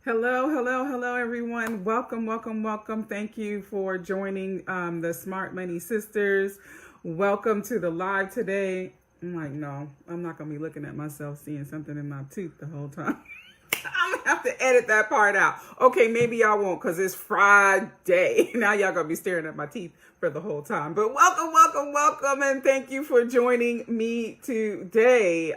Hello, hello, hello, everyone. Welcome, welcome, welcome. Thank you for joining the Smart Money Sisters. Welcome to the live today. I'm like, no, I'm not going to be looking at myself seeing something in my tooth the whole time. I'm going to have to edit that part out. Okay, maybe y'all won't because it's Friday. Now y'all going to be staring at my teeth for the whole time. But welcome, welcome, welcome, and thank you for joining me today.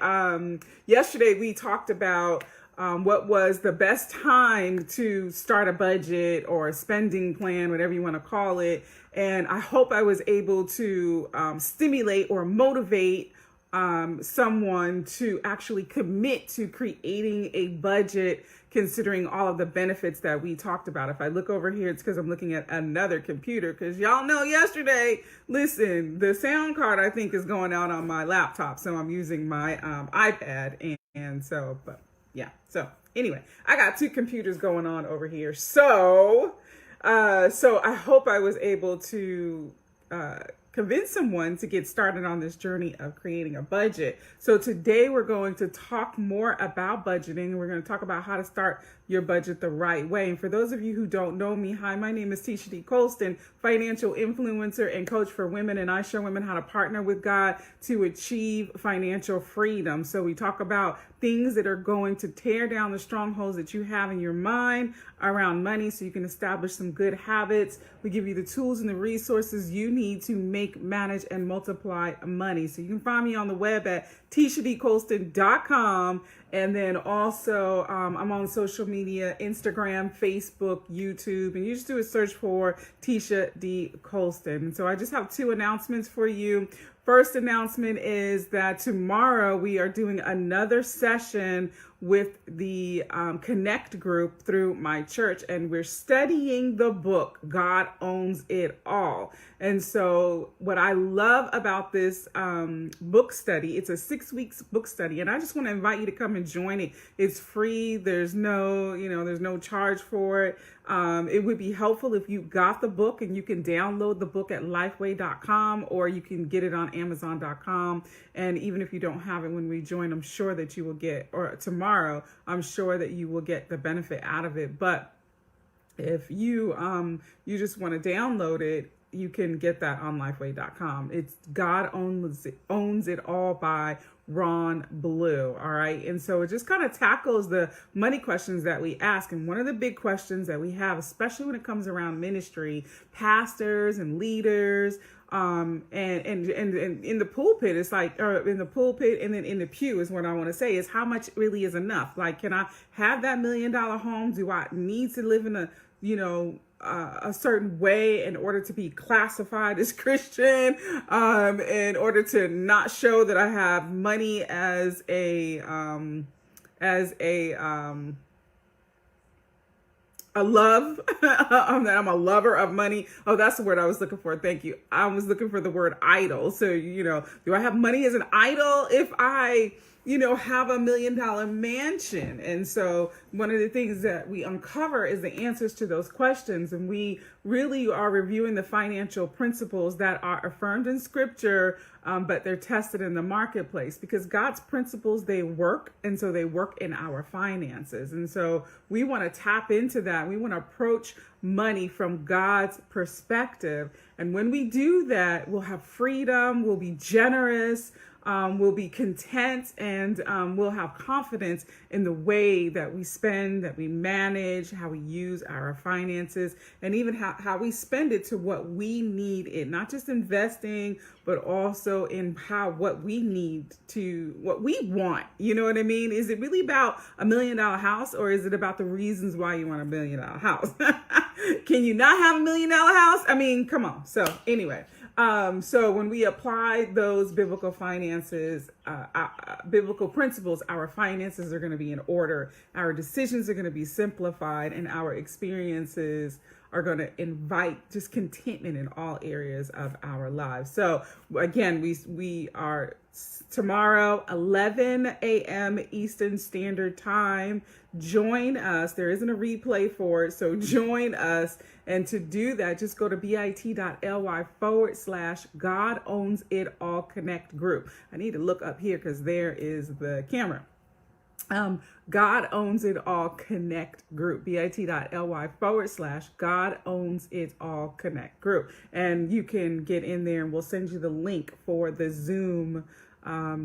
Yesterday we talked about what was the best time to start a budget or a spending plan, whatever you want to call it. And I hope I was able to stimulate or motivate someone to actually commit to creating a budget, considering all of the benefits that we talked about. If I look over here, it's because I'm looking at another computer, because y'all know yesterday, listen, the sound card I think is going out on my laptop. So I'm using my iPad and so, but yeah. So anyway, I got two computers going on over here. So I hope I was able to convince someone to get started on this journey of creating a budget. So today we're going to talk more about budgeting. We're going to talk about how to start your budget the right way. And for those of you who don't know me, hi, my name is Tesha D. Colston, financial influencer and coach for women, and I show women how to partner with God to achieve financial freedom. So we talk about things that are going to tear down the strongholds that you have in your mind around money so you can establish some good habits. We give you the tools and the resources you need to make, manage, and multiply money. So you can find me on the web at TeshaDColston.com. And then also I'm on social media, Instagram, Facebook, YouTube, and you just do a search for Tesha D. Colston. And so I just have two announcements for you. First announcement is that tomorrow we are doing another session with the Connect group through my church, and we're studying the book, God Owns It All. And so what I love about this book study, it's a 6 weeks book study, and I just want to invite you to come and join it. It's free. There's no charge for it. It would be helpful if you got the book, and you can download the book at lifeway.com, or you can get it on amazon.com. And even if you don't have it when we join, I'm sure that you will get, or tomorrow, I'm sure that you will get the benefit out of it. But if you just want to download it, you can get that on lifeway.com. It's God Owns It All by Ron Blue. All right. And so it just kind of tackles the money questions that we ask. And one of the big questions that we have, especially when it comes around ministry, pastors and leaders, and in the pulpit, it's like, or in the pulpit and then in the pew is what I want to say is how much really is enough? Like, can I have that $1 million home? Do I need to live in a certain way in order to be classified as Christian, in order to not show that I have money as a love, that I'm a lover of money. Oh, that's the word I was looking for. Thank you. I was looking for the word idol. So, do I have money as an idol if I have $1 million mansion? And so one of the things that we uncover is the answers to those questions. And we really are reviewing the financial principles that are affirmed in scripture, but they're tested in the marketplace, because God's principles, they work. And so they work in our finances. And so we want to tap into that. We want to approach money from God's perspective. And when we do that, we'll have freedom, we'll be generous, we'll be content, and we'll have confidence in the way that we spend, that we manage, how we use our finances, and even how we spend it to what we need it. Not just investing, but also in what we need to, what we want. You know what I mean? Is it really about $1 million house, or is it about the reasons why you want $1 million house? Can you not have $1 million house? I mean, come on. So anyway. So when we apply those biblical biblical principles, our finances are going to be in order, our decisions are going to be simplified, and our experiences are going to invite just contentment in all areas of our lives. So again, we are tomorrow, 11 a.m. Eastern Standard Time. Join us. There isn't a replay for it, so join us. And to do that, just go to bit.ly/God Owns It All Connect group. I need to look up here because there is the camera. God Owns It All Connect group, bit.ly/God Owns It All Connect group. And you can get in there and we'll send you the link for the Zoom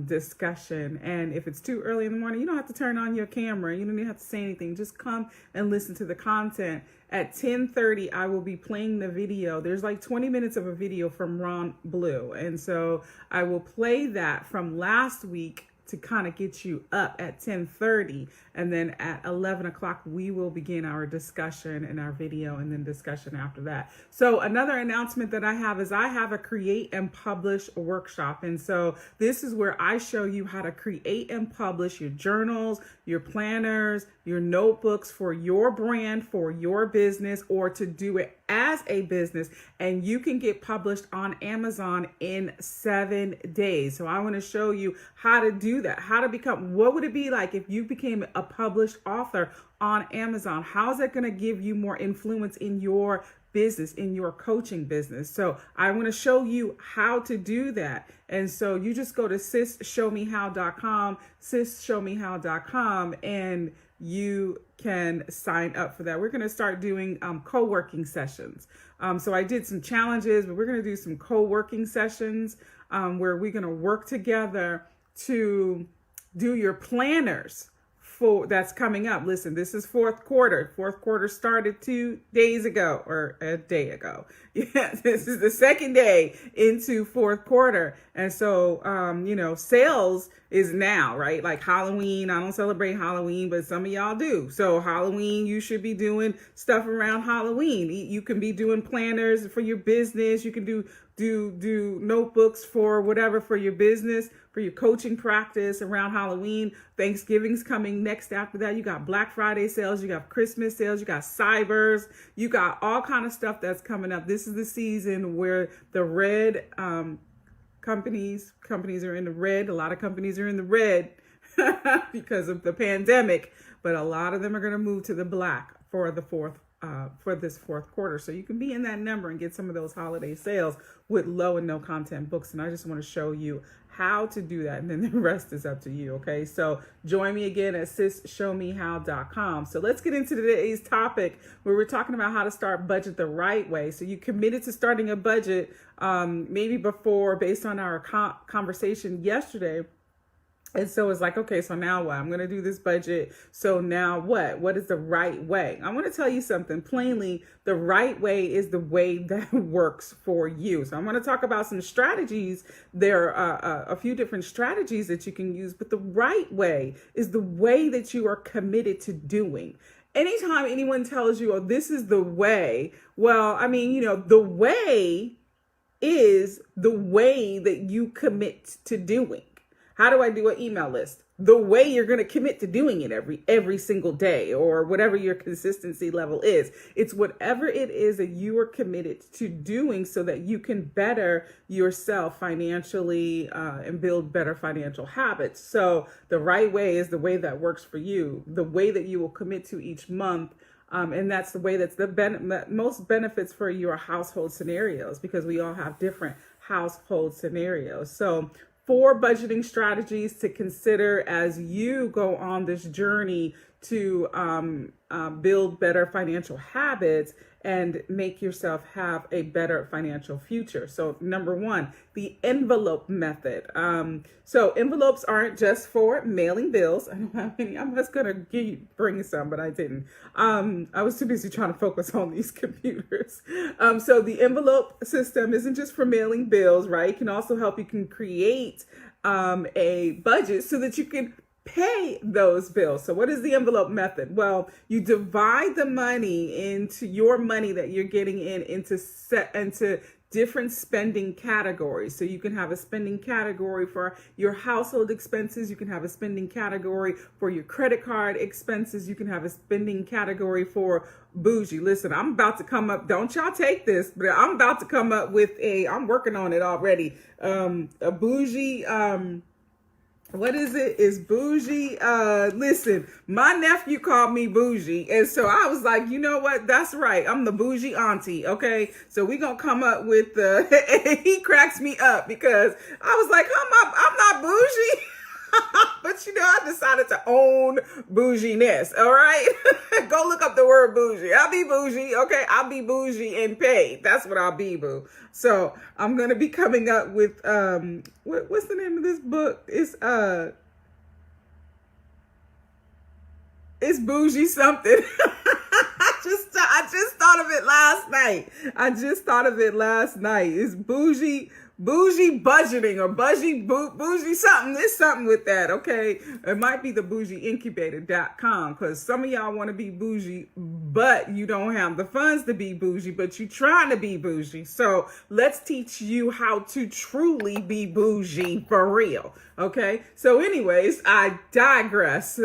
discussion. And if it's too early in the morning, you don't have to turn on your camera. You don't even have to say anything. Just come and listen to the content. At 10:30, I will be playing the video. There's like 20 minutes of a video from Ron Blue. And so I will play that from last week to kind of get you up at 10:30, and then at 11 o'clock we will begin our discussion and our video and then discussion after that. So another announcement that I have is I have a create and publish workshop, and so this is where I show you how to create and publish your journals, your planners, your notebooks for your brand, for your business, or to do it as a business, and you can get published on Amazon in 7 days. So I want to show you how to do that, how to become, what would it be like if you became a published author on Amazon? How is that going to give you more influence in your business, in your coaching business? So I want to show you how to do that. And so you just go to sisshowmehow.com, and you can sign up for that. We're going to start doing co-working sessions. So I did some challenges, but we're going to do some co-working sessions where we're going to work together to do your planners for that's coming up. Listen, this is fourth quarter. Fourth quarter started 2 days ago or a day ago. Yeah, this is the second day into fourth quarter. And so, sales is now, right? Like Halloween. I don't celebrate Halloween, but some of y'all do. So Halloween, you should be doing stuff around Halloween. You can be doing planners for your business. You can do notebooks for whatever, for your business, for your coaching practice around Halloween. Thanksgiving's coming next after that. You got Black Friday sales, you got Christmas sales, you got cybers, you got all kind of stuff that's coming up. This is the season where the red companies are in the red. A lot of companies are in the red because of the pandemic, but a lot of them are going to move to the black for the this fourth quarter. So you can be in that number and get some of those holiday sales with low and no content books. And I just want to show you how to do that. And then the rest is up to you. Okay. So join me again at sisshowmehow.com. So let's get into today's topic where we're talking about how to start budget the right way. So you committed to starting a budget, maybe before, based on our conversation yesterday. And so it's like, okay, so now what? I'm going to do this budget. So now what? What is the right way? I want to tell you something plainly. The right way is the way that works for you. So I'm going to talk about some strategies. There are a few different strategies that you can use, but the right way is the way that you are committed to doing. Anytime anyone tells you, oh, this is the way, well, I mean, the way is the way that you commit to doing. How do I do an email list? The way you're going to commit to doing it every single day, or whatever your consistency level is. It's whatever it is that you are committed to doing so that you can better yourself financially and build better financial habits. So the right way is the way that works for you, the way that you will commit to each month. And that's the way that's the most benefits for your household scenarios, because we all have different household scenarios. So 4 budgeting strategies to consider as you go on this journey to build better financial habits and make yourself have a better financial future. So number 1, the envelope method. So envelopes aren't just for mailing bills. I don't have any. I was gonna bring some, but I didn't. I was too busy trying to focus on these computers. So the envelope system isn't just for mailing bills, right? It can also help you can create a budget so that you can pay those bills. So what is the envelope method? Well, you divide the money into your money that you're getting into different spending categories. So you can have a spending category for your household expenses. You can have a spending category for your credit card expenses. You can have a spending category for bougie. Listen, I'm about to come up. Don't y'all take this, but I'm about to come up with I'm working on it already. A bougie, what is it? Is bougie. Listen, my nephew called me bougie. And so I was like, you know what? That's right. I'm the bougie auntie. Okay. So we're going to come up with he cracks me up because I was like, I'm not bougie. But I decided to own bouginess, all right? Go look up the word bougie. I'll be bougie, okay? I'll be bougie and paid. That's what I'll be, boo. So I'm going to be coming up with, what's the name of this book? It's bougie something. I just thought of it last night. It's bougie budgeting or bougie something. It's something with that, okay? It might be the bougieincubator.com, because some of y'all want to be bougie, but you don't have the funds to be bougie, but you trying to be bougie. So let's teach you how to truly be bougie for real, okay? So anyways, I digress.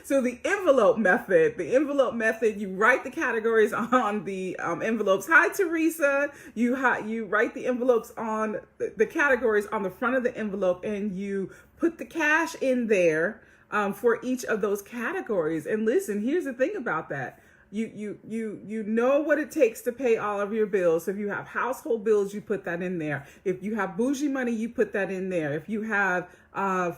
So the envelope method, you write the categories on the envelopes. Hi, Teresa. You write the envelopes on the categories on the front of the envelope, and you put the cash in there for each of those categories. And listen, here's the thing about that. You know what it takes to pay all of your bills. If you have household bills, you put that in there. If you have bougie money, you put that in there. If you have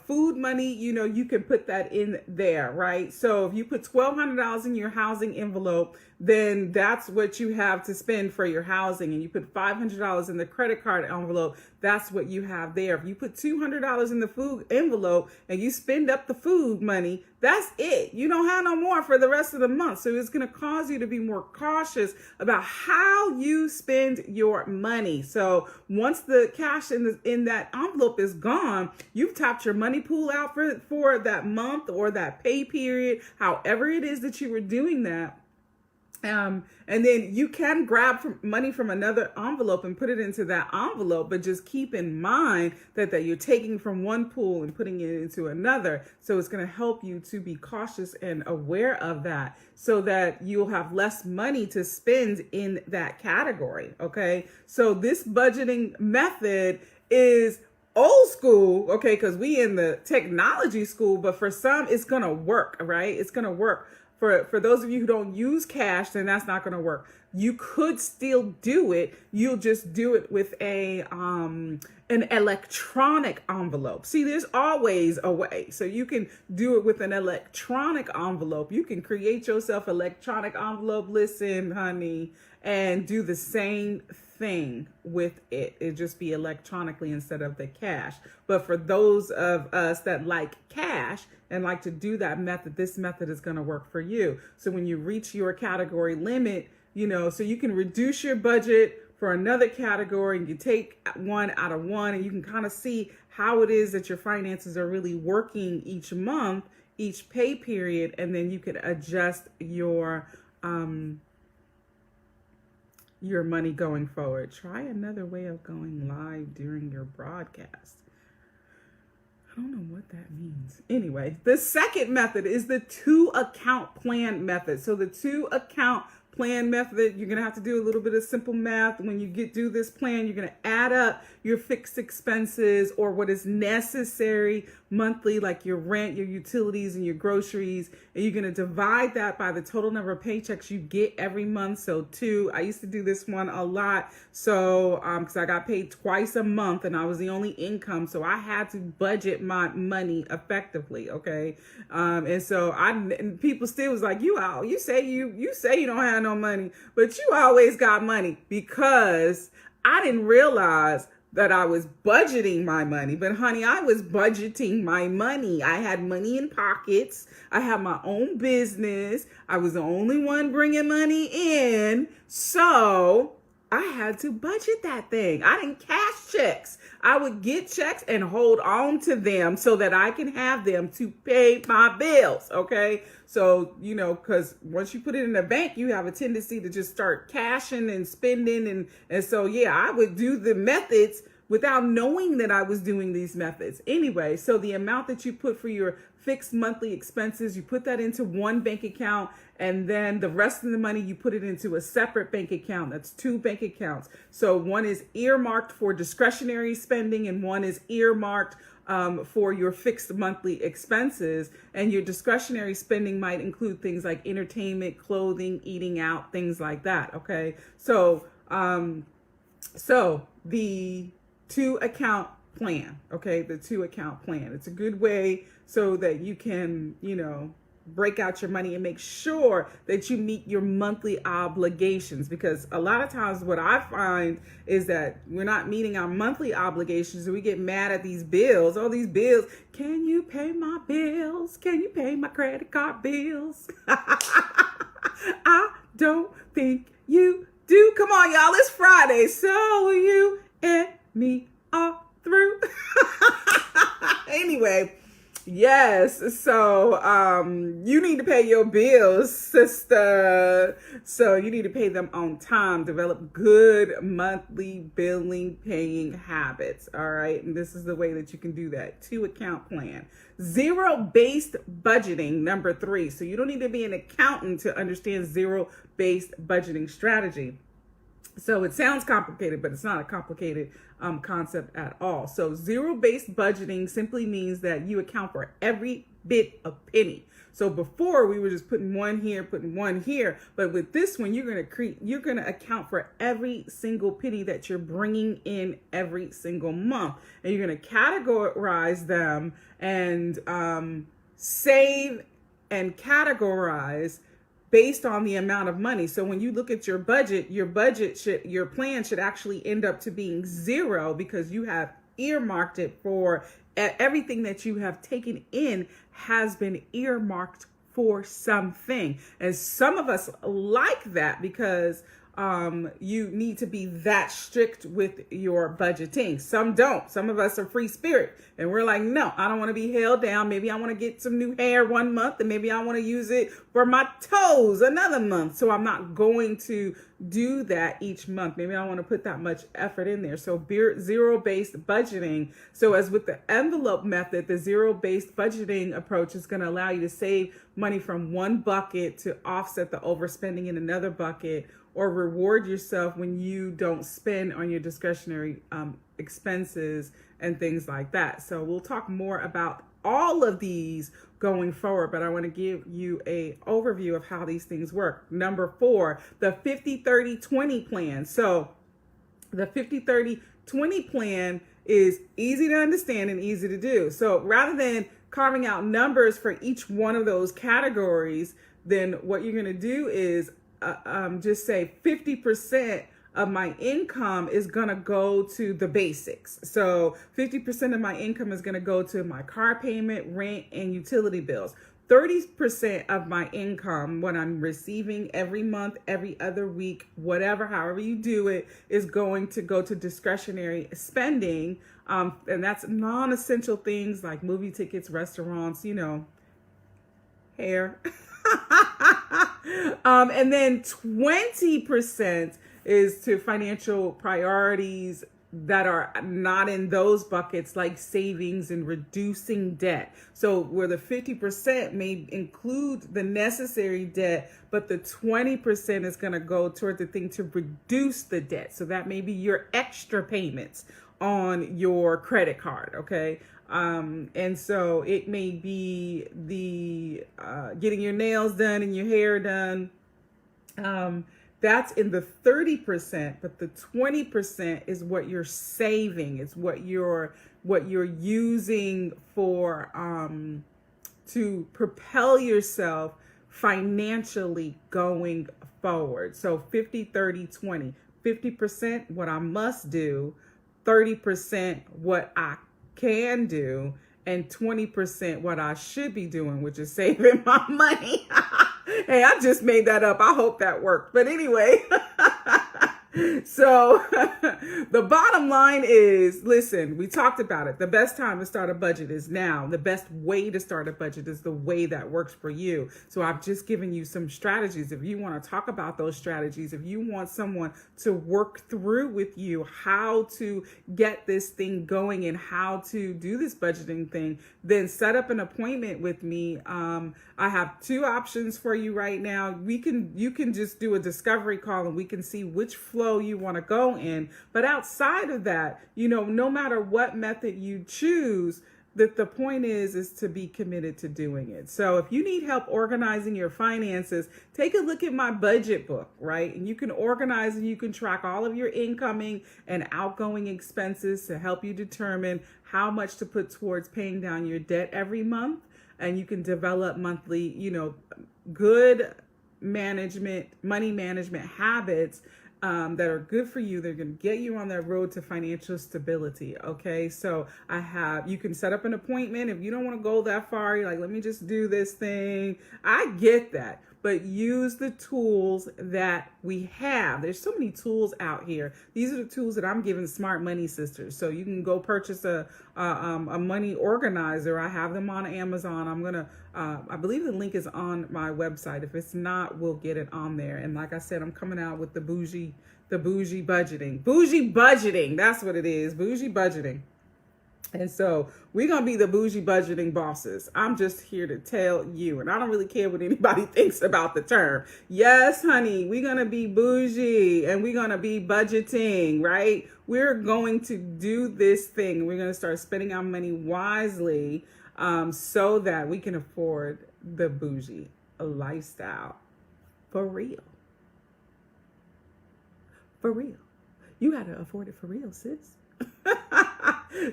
food money, you can put that in there, right? So if you put $1,200 in your housing envelope, then that's what you have to spend for your housing. And you put $500 in the credit card envelope, that's what you have there. If you put $200 in the food envelope and you spend up the food money, that's it. You don't have no more for the rest of the month. So it's going to cause you to be more cautious about how you spend your money. So once the cash in that envelope is gone, you've tapped your money pool out for that month or that pay period, however it is that you were doing that. And then you can grab money from another envelope and put it into that envelope, but just keep in mind that you're taking from one pool and putting it into another. So it's going to help you to be cautious and aware of that, so that you'll have less money to spend in that category. Okay. So this budgeting method is old school, okay, because we in the technology school, but for some it's going to work, right? It's going to work. For those of you who don't use cash, then that's not going to work. You could still do it. You'll just do it with an electronic envelope. See, there's always a way. So you can do it with an electronic envelope. You can create yourself an electronic envelope, listen, honey, and do the same thing with it. It'd just be electronically instead of the cash. But for those of us that like cash and like to do that method, this method is going to work for you. So when you reach your category limit, so you can reduce your budget for another category, and you take one out of one, and you can kind of see how it is that your finances are really working each month, each pay period, and then you can adjust your money going forward. Try another way of going live during your broadcast. I don't know what that means. Anyway, the second method is the 2-account plan method. So the 2-account plan method, you're going to have to do a little bit of simple math. When you do this plan, you're going to add up your fixed expenses, or what is necessary monthly, like your rent, your utilities, and your groceries. And you're going to divide that by the total number of paychecks you get every month. So 2, I used to do this one a lot. So, because I got paid twice a month and I was the only income. So I had to budget my money effectively. Okay. And so people still was like, you say you don't have no money, but you always got money, because I didn't realize that I was budgeting my money. But honey, I was budgeting my money. I had money in pockets. I had my own business. I was the only one bringing money in. So I had to budget that thing. I didn't cash checks. I would get checks and hold on to them so that I can have them to pay my bills. Okay. So, because once you put it in the bank, you have a tendency to just start cashing and spending. And so, yeah, I would do the methods without knowing that I was doing these methods. Anyway, so the amount that you put for your fixed monthly expenses, you put that into one bank account, and then the rest of the money, you put it into a separate bank account. That's 2 bank accounts. So one is earmarked for discretionary spending, and one is earmarked for your fixed monthly expenses. And your discretionary spending might include things like entertainment, clothing, eating out, things like that. Okay. So the 2-account plan, okay? The 2-account plan. It's a good way so that you can, break out your money and make sure that you meet your monthly obligations, because a lot of times what I find is that we're not meeting our monthly obligations and we get mad at these bills. Oh, these bills. Can you pay my bills? Can you pay my credit card bills? I don't think you do. Come on, y'all. It's Friday. So you and me are through. Anyway. Yes, so you need to pay your bills, sister. So you need to pay them on time. Develop good monthly billing paying habits. All right, and this is the way that you can do that. 2-account plan. Zero-based budgeting, number 3. So you don't need to be an accountant to understand zero-based budgeting strategy. So it sounds complicated, but it's not a complicated concept at all. So zero-based budgeting simply means that you account for every bit of penny. So before we were just putting one here, but with this one, you're going to account for every single penny that you're bringing in every single month, and you're going to categorize them and save and categorize based on the amount of money. So when you look at your plan should actually end up to being 0, because you have earmarked it for everything that you have taken in has been earmarked for something. And some of us like that because you need to be that strict with your budgeting. Some don't. Some of us are free spirit and we're like, no, I don't want to be held down. Maybe I want to get some new hair one month and maybe I want to use it for my toes another month. So I'm not going to do that each month. Maybe I don't want to put that much effort in there. So zero-based budgeting. So as with the envelope method, the zero-based budgeting approach is going to allow you to save money from one bucket to offset the overspending in another bucket, or reward yourself when you don't spend on your discretionary expenses and things like that. So we'll talk more about all of these going forward, but I want to give you a overview of how these things work. Number 4, the 50-30-20 plan. So the 50-30-20 plan is easy to understand and easy to do. So rather than carving out numbers for each one of those categories, then what you're going to do is just say 50% of my income is going to go to the basics. So 50% of my income is going to go to my car payment, rent, and utility bills. 30% of my income, what I'm receiving every month, every other week, whatever, however you do it, is going to go to discretionary spending. And that's non-essential things like movie tickets, restaurants, hair. And then 20% is to financial priorities that are not in those buckets, like savings and reducing debt. So where the 50% may include the necessary debt, but the 20% is going to go toward the thing to reduce the debt. So that may be your extra payments on your credit card, okay? And so it may be the getting your nails done and your hair done. That's in the 30%, but the 20% is what you're saving. It's what you're using for to propel yourself financially going forward. So 50-30-20. 50% what I must do, 30% what I can do, and 20% what I should be doing, which is saving my money. Hey, I just made that up. I hope that worked. But anyway, so the bottom line is, listen, we talked about it. The best time to start a budget is now. The best way to start a budget is the way that works for you. So I've just given you some strategies. If you want to talk about those strategies, if you want someone to work through with you how to get this thing going and how to do this budgeting thing, then set up an appointment with me. I have 2 options for you right now. You can just do a discovery call and we can see which flow you want to go in. But outside of that, no matter what method you choose, the point is to be committed to doing it. So if you need help organizing your finances, take a look at my budget book, right? And you can organize and you can track all of your incoming and outgoing expenses to help you determine how much to put towards paying down your debt every month. And you can develop monthly, good money management habits that are good for you. They're going to get you on that road to financial stability. Okay. So you can set up an appointment. If you don't want to go that far, you're like, let me just do this thing. I get that. But use the tools that we have. There's so many tools out here. These are the tools that I'm giving Smart Money Sisters. So you can go purchase a money organizer. I have them on Amazon. I believe the link is on my website. If it's not, we'll get it on there. And like I said, I'm coming out with the bougie budgeting. Bougie budgeting. That's what it is. Bougie budgeting. And so we're going to be the bougie budgeting bosses. I'm just here to tell you, and I don't really care what anybody thinks about the term. Yes, honey, we're going to be bougie and we're going to be budgeting, right? We're going to do this thing. We're going to start spending our money wisely so that we can afford the bougie lifestyle for real. For real. You got to afford it for real, sis.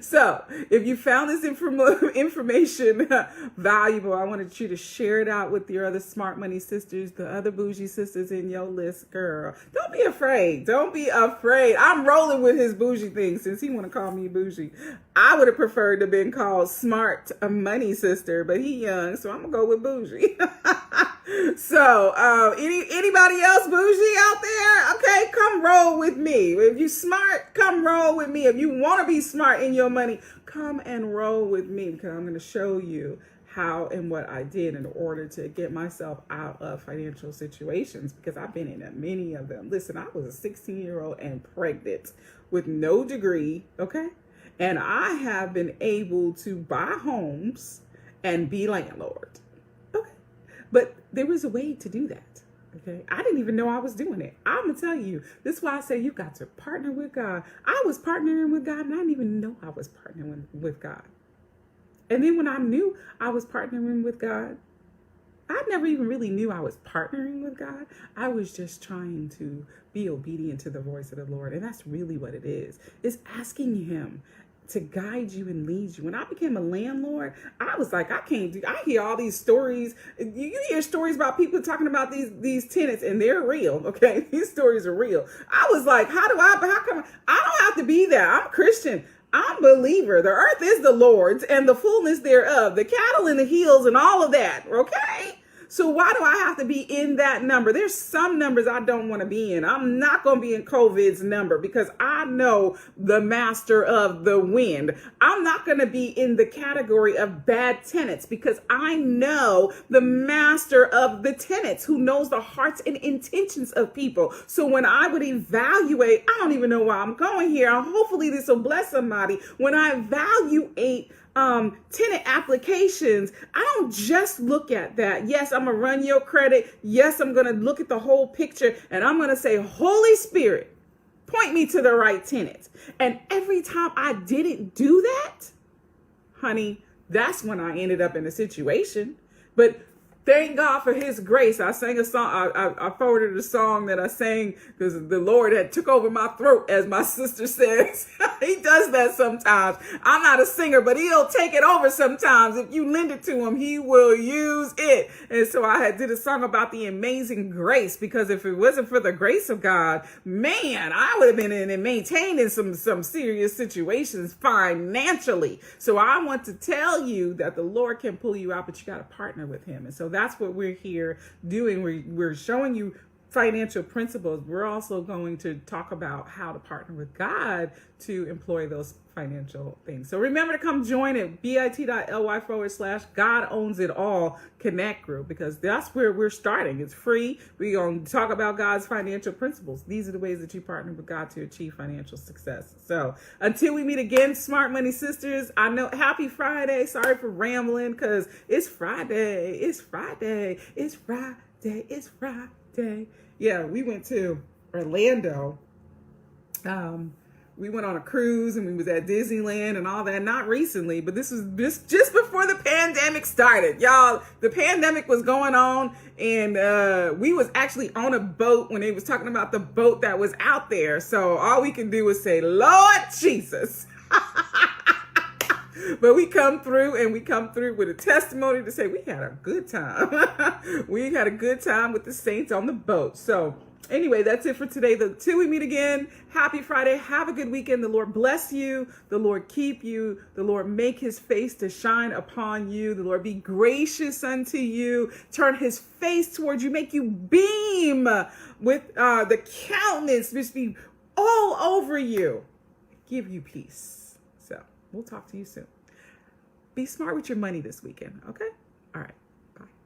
So if you found this information valuable, I wanted you to share it out with your other Smart Money sisters, the other bougie sisters in your list, girl. Don't be afraid. Don't be afraid. I'm rolling with his bougie thing since he want to call me bougie. I would have preferred to have been called Smart Money Sister, but he young, so I'm going to go with bougie. So, anybody else bougie out there? Okay, come roll with me. If you smart, come roll with me. If you want to be smart in your money, come and roll with me, because I'm going to show you how and what I did in order to get myself out of financial situations, because I've been in many of them. Listen, I was a 16-year-old and pregnant with no degree, okay? And I have been able to buy homes and be landlord. But there was a way to do that, okay? I didn't even know I was doing it. I'm going to tell you, this is why I say you got to partner with God. I was partnering with God, and I didn't even know I was partnering with God. And then when I knew I was partnering with God, I never even really knew I was partnering with God. I was just trying to be obedient to the voice of the Lord. And that's really what it is. It's asking him to guide you and lead you. When I became a landlord, I was like, I hear all these stories. You hear stories about people talking about these tenants, and they're real, okay? These stories are real. I was like, how come I don't have to be there? I'm a Christian. I'm a believer. The earth is the Lord's and the fullness thereof, the cattle and the hills and all of that, okay? So why do I have to be in that number? There's some numbers I don't want to be in. I'm not going to be in COVID's number because I know the master of the wind. I'm not going to be in the category of bad tenants because I know the master of the tenants who knows the hearts and intentions of people. So when I would evaluate, I don't even know why I'm going here. Hopefully this will bless somebody. When I evaluate tenant applications, I don't just look at that. Yes, I'm going to run your credit. Yes, I'm going to look at the whole picture, and I'm going to say, Holy Spirit, point me to the right tenant. And every time I didn't do that, honey, that's when I ended up in a situation. But thank God for his grace. I sang a song. I forwarded a song that I sang because the Lord had took over my throat, as my sister says. He does that sometimes. I'm not a singer, but he'll take it over sometimes. If you lend it to him, he will use it. And so I did a song about the amazing grace, because if it wasn't for the grace of God, man, I would have been in and maintained in some serious situations financially. So I want to tell you that the Lord can pull you out, but you got to partner with him. And so that's what we're here doing. We're showing you financial principles. We're also going to talk about how to partner with God to employ those financial things. So remember to come join it, bit.ly/God owns it all connect group, because that's where we're starting. It's free. We're going to talk about God's financial principles. These are the ways that you partner with God to achieve financial success. So until we meet again, Smart Money Sisters, I know, happy Friday. Sorry for rambling, because it's Friday. It's Friday. It's Friday. It's Friday. Yeah, we went to Orlando we went on a cruise and we was at Disneyland and all that. Not recently, but this was just before the pandemic started. Y'all, the pandemic was going on, and we was actually on a boat when they was talking about the boat that was out there. So all we can do is say, Lord Jesus. But we come through with a testimony to say we had a good time. We had a good time with the saints on the boat. So anyway, that's it for today. Till we meet again, happy Friday. Have a good weekend. The Lord bless you. The Lord keep you. The Lord make his face to shine upon you. The Lord be gracious unto you. Turn his face towards you. Make you beam with the countenance. Just be all over you. Give you peace. So we'll talk to you soon. Be smart with your money this weekend, okay? All right.